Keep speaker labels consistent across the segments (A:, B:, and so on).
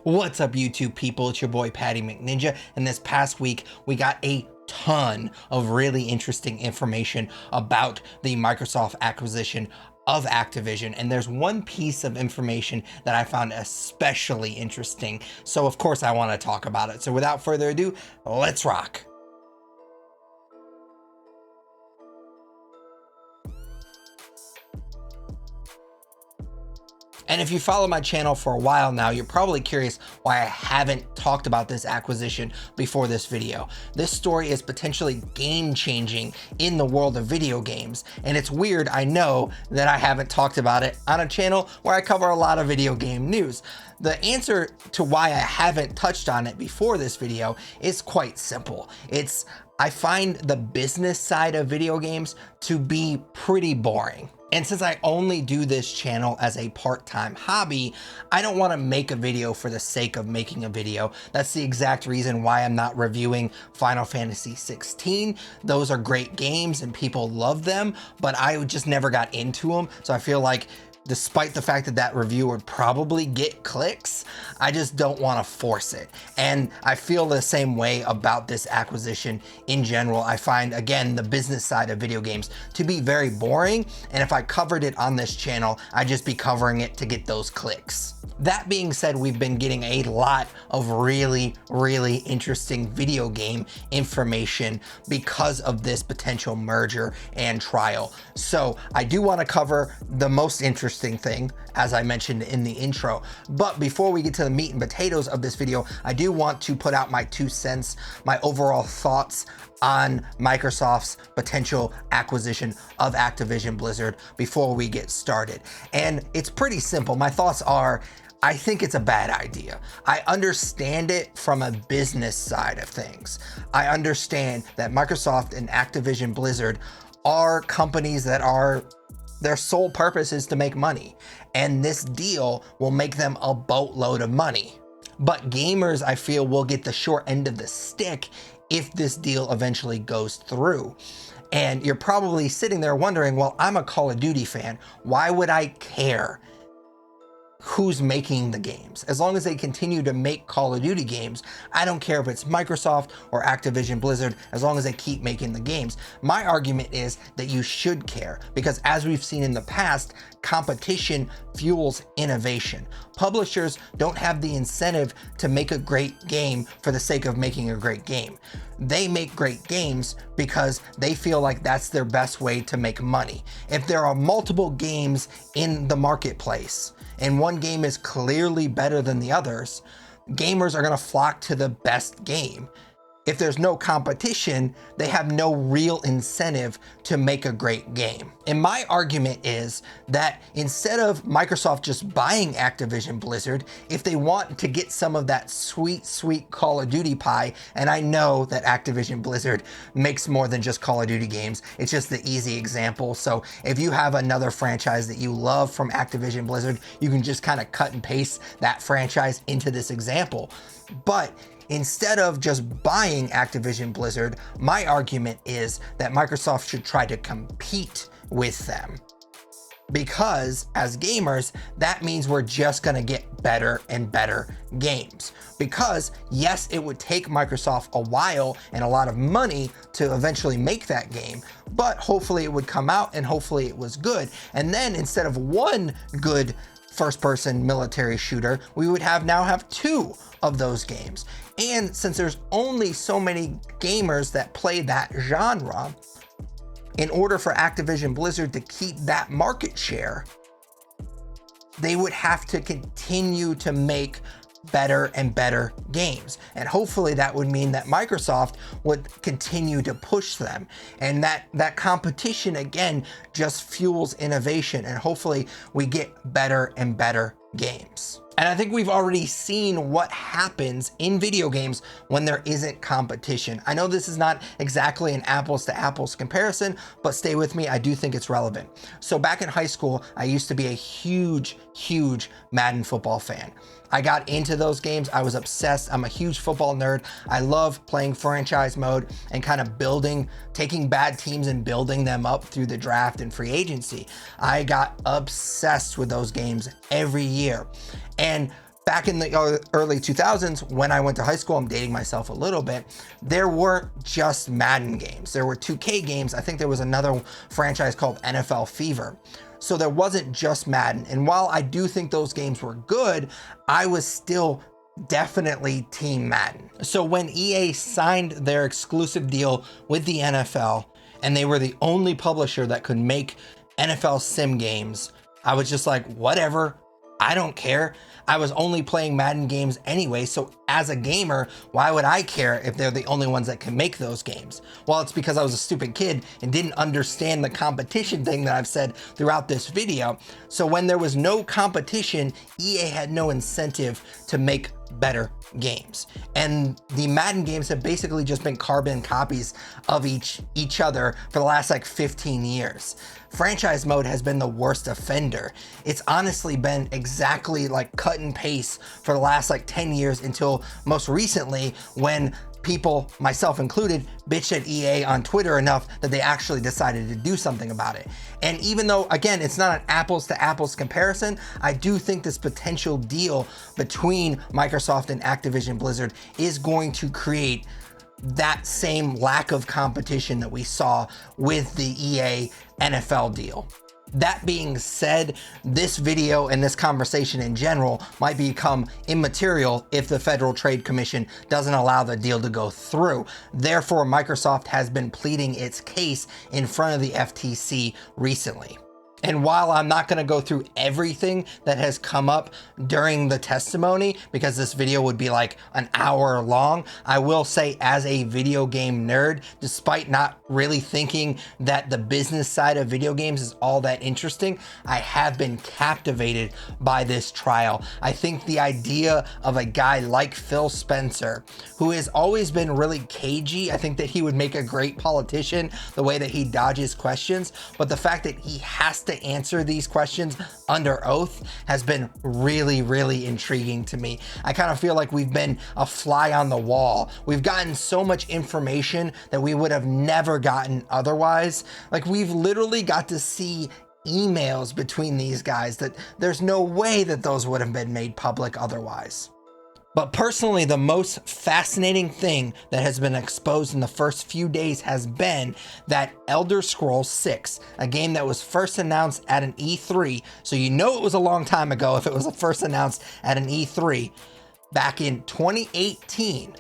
A: What's up, YouTube people? It's your boy Patty McNinja, and this past week we got a ton of really interesting information about the Microsoft acquisition of Activision, and there's one piece of information that I found especially interesting, so of course I want to talk about it. So without further ado, let's rock. And if you follow my channel for a while now, you're probably curious why I haven't talked about this acquisition before this video. This story is potentially game-changing in the world of video games, and it's weird, I know, that I haven't talked about it on a channel where I cover a lot of video game news. The answer to why I haven't touched on it before this video is quite simple. I find the business side of video games to be pretty boring. And since I only do this channel as a part-time hobby, I don't want to make a video for the sake of making a video. That's the exact reason why I'm not reviewing Final Fantasy 16. Those are great games and people love them, but I just never got into them. So I feel like despite the fact that that review would probably get clicks, I just don't want to force it. And I feel the same way about this acquisition in general. I find, again, the business side of video games to be very boring. And if I covered it on this channel, I'd just be covering it to get those clicks. That being said, we've been getting a lot of really interesting video game information because of this potential merger and trial. So I do want to cover the most interesting thing, as I mentioned in the intro. But before we get to the meat and potatoes of this video, I do want to put out my 2 cents, my overall thoughts on Microsoft's potential acquisition of Activision Blizzard before we get started. And it's pretty simple. My thoughts are, I think it's a bad idea. I understand it from a business side of things. I understand that Microsoft and Activision Blizzard are companies that their sole purpose is to make money, and this deal will make them a boatload of money. But gamers, I feel, will get the short end of the stick if this deal eventually goes through. And you're probably sitting there wondering, well, I'm a Call of Duty fan. Why would I care who's making the games? As long as they continue to make Call of Duty games, I don't care if it's Microsoft or Activision Blizzard, as long as they keep making the games. My argument is that you should care, because as we've seen in the past, competition fuels innovation. Publishers don't have the incentive to make a great game for the sake of making a great game. They make great games because they feel like that's their best way to make money. If there are multiple games in the marketplace and one game is clearly better than the others, gamers are going to flock to the best game. If there's no competition, they have no real incentive to make a great game. And my argument is that instead of Microsoft just buying Activision Blizzard, if they want to get some of that sweet Call of Duty pie, and I know that Activision Blizzard makes more than just Call of Duty games, it's just the easy example. So if you have another franchise that you love from Activision Blizzard, you can just kind of cut and paste that franchise into this example. But instead of just buying Activision Blizzard, my argument is that Microsoft should try to compete with them. Because as gamers, that means we're just gonna get better and better games. Because yes, it would take Microsoft a while and a lot of money to eventually make that game, but hopefully it would come out and hopefully it was good. And then instead of one good first-person military shooter, we would now have 2 of those games. And since there's only so many gamers that play that genre, in order for Activision Blizzard to keep that market share, they would have to continue to make better and better games. And hopefully that would mean that Microsoft would continue to push them. And that competition, again, just fuels innovation. And hopefully we get better and better games. And I think we've already seen what happens in video games when there isn't competition. I know this is not exactly an apples to apples comparison, but stay with me, I do think it's relevant. So back in high school, I used to be a huge Madden football fan. I got into those games, I was obsessed. I'm a huge football nerd. I love playing franchise mode and kind of taking bad teams and building them up through the draft and free agency. I got obsessed with those games every year. And Back in the early 2000s, when I went to high school, I'm dating myself a little bit, there weren't just Madden games. There were 2K games. I think there was another franchise called NFL Fever. So there wasn't just Madden. And while I do think those games were good, I was still definitely Team Madden. So when EA signed their exclusive deal with the NFL, and they were the only publisher that could make NFL sim games, I was just like, whatever, I don't care. I was only playing Madden games anyway, so as a gamer, why would I care if they're the only ones that can make those games? Well, it's because I was a stupid kid and didn't understand the competition thing that I've said throughout this video. So when there was no competition, EA had no incentive to make better games. And the Madden games have basically just been carbon copies of each other for the last like 15 years. Franchise mode has been the worst offender. It's honestly been exactly like cut and paste for the last like 10 years until most recently when people, myself included, bitched at EA on Twitter enough that they actually decided to do something about it. And even though, again, it's not an apples to apples comparison, I do think this potential deal between Microsoft and Activision Blizzard is going to create that same lack of competition that we saw with the EA NFL deal. That being said, this video and this conversation in general might become immaterial if the Federal Trade Commission doesn't allow the deal to go through. Therefore, Microsoft has been pleading its case in front of the FTC recently. And while I'm not going to go through everything that has come up during the testimony, because this video would be like an hour long, I will say as a video game nerd, despite not really thinking that the business side of video games is all that interesting, I have been captivated by this trial. I think the idea of a guy like Phil Spencer, who has always been really cagey, I think that he would make a great politician, the way that he dodges questions, but the fact that he has to answer these questions under oath has been really, really intriguing to me. I kind of feel like we've been a fly on the wall. We've gotten so much information that we would have never gotten otherwise. Like, we've literally got to see emails between these guys that there's no way that those would have been made public otherwise. But personally, the most fascinating thing that has been exposed in the first few days has been that Elder Scrolls 6, a game that was first announced at an E3, so you know it was a long time ago if it was first announced at an E3, back in 2018.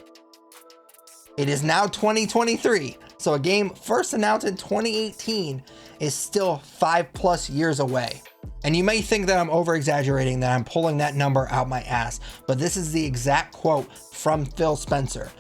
A: It is now 2023, so a game first announced in 2018 is still 5+ years away. And you may think that I'm over-exaggerating, that I'm pulling that number out my ass, but this is the exact quote from Phil Spencer.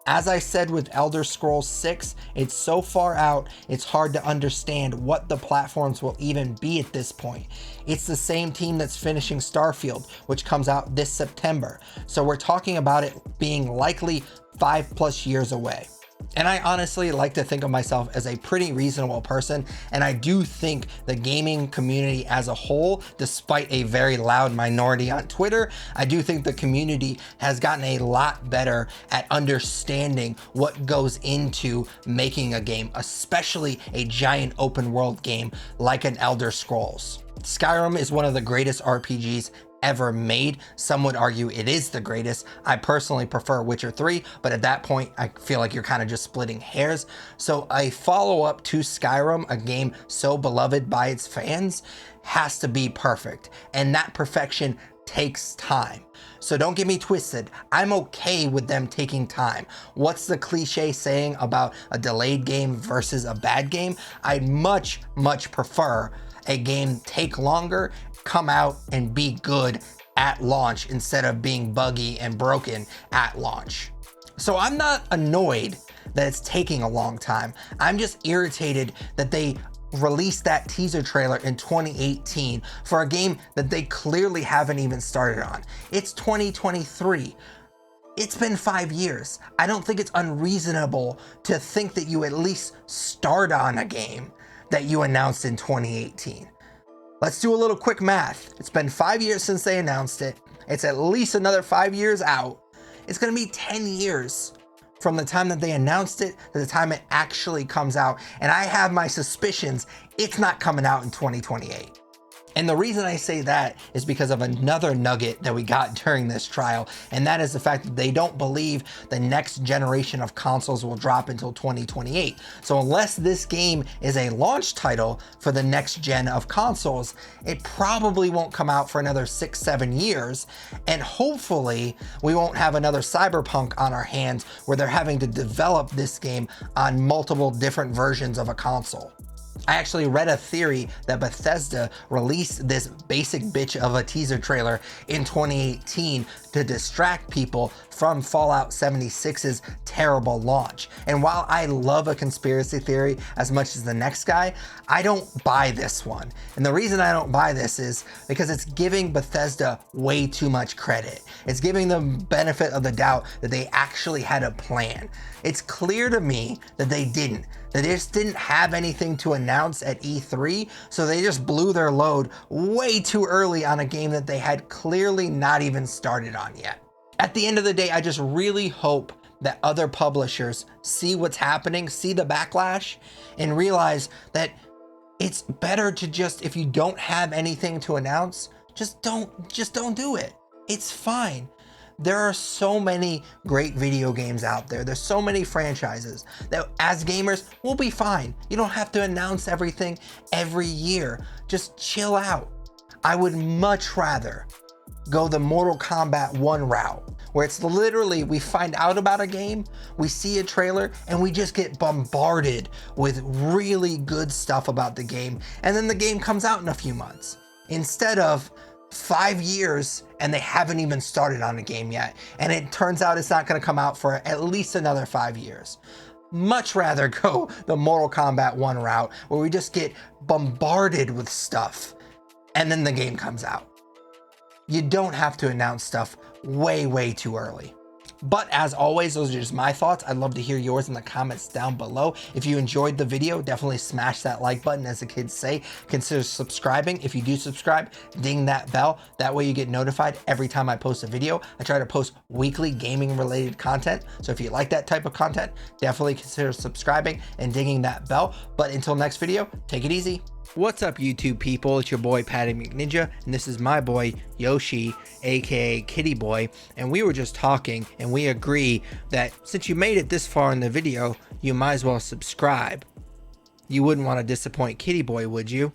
A: As I said with Elder Scrolls 6, it's so far out, it's hard to understand what the platforms will even be at this point. It's the same team that's finishing Starfield, which comes out this September. So we're talking about it being likely 5+ years away. And I honestly like to think of myself as a pretty reasonable person, and I do think the gaming community as a whole, despite a very loud minority on Twitter, I do think the community has gotten a lot better at understanding what goes into making a game, especially a giant open world game like an Elder Scrolls. Skyrim is one of the greatest RPGs ever made. Some would argue it is the greatest. I personally prefer Witcher 3, but at that point, I feel like you're kind of just splitting hairs. So a follow-up to Skyrim, a game so beloved by its fans, has to be perfect. And that perfection takes time. So don't get me twisted. I'm okay with them taking time. What's the cliche saying about a delayed game versus a bad game? I'd much prefer a game take longer, come out and be good at launch instead of being buggy and broken at launch. So I'm not annoyed that it's taking a long time. I'm just irritated that they released that teaser trailer in 2018 for a game that they clearly haven't even started on. It's 2023. It's been 5 years. I don't think it's unreasonable to think that you at least start on a game that you announced in 2018. Let's do a little quick math. It's been 5 years since they announced it. It's at least another 5 years out. It's gonna be 10 years from the time that they announced it to the time it actually comes out. And I have my suspicions it's not coming out in 2028. And the reason I say that is because of another nugget that we got during this trial, and that is the fact that they don't believe the next generation of consoles will drop until 2028. So unless this game is a launch title for the next gen of consoles, it probably won't come out for another 6-7 years. And hopefully we won't have another Cyberpunk on our hands where they're having to develop this game on multiple different versions of a console. I actually read a theory that Bethesda released this basic bitch of a teaser trailer in 2018 to distract people from Fallout 76's terrible launch. And while I love a conspiracy theory as much as the next guy, I don't buy this one. And the reason I don't buy this is because it's giving Bethesda way too much credit. It's giving them benefit of the doubt that they actually had a plan. It's clear to me that they didn't. They just didn't have anything to announce at E3, so they just blew their load way too early on a game that they had clearly not even started on yet. At the end of the day, I just really hope that other publishers see what's happening, see the backlash, and realize that it's better to just, if you don't have anything to announce, just don't do it. It's fine. There are so many great video games out there. There's so many franchises that as gamers, we'll be fine. You don't have to announce everything every year. Just chill out. I would much rather go the Mortal Kombat 1 route, where it's literally, we find out about a game, we see a trailer, and we just get bombarded with really good stuff about the game, and then the game comes out in a few months. Instead of 5 years and they haven't even started on a game yet, and it turns out it's not going to come out for at least another 5 years. Much rather go the Mortal Kombat 1 route, where we just get bombarded with stuff and then the game comes out. You don't have to announce stuff way too early. But as always, those are just my thoughts. I'd love to hear yours in the comments down below. If you enjoyed the video, definitely smash that like button, as the kids say. Consider subscribing. If you do subscribe, ding that bell. That way you get notified every time I post a video. I try to post weekly gaming related content. So if you like that type of content, definitely consider subscribing and dinging that bell. But until next video, take it easy. What's up, YouTube people? It's your boy Patty McNinja, and this is my boy Yoshi, aka Kitty Boy, and we were just talking and we agree that since you made it this far in the video, you might as well subscribe. You wouldn't want to disappoint Kitty Boy, would you?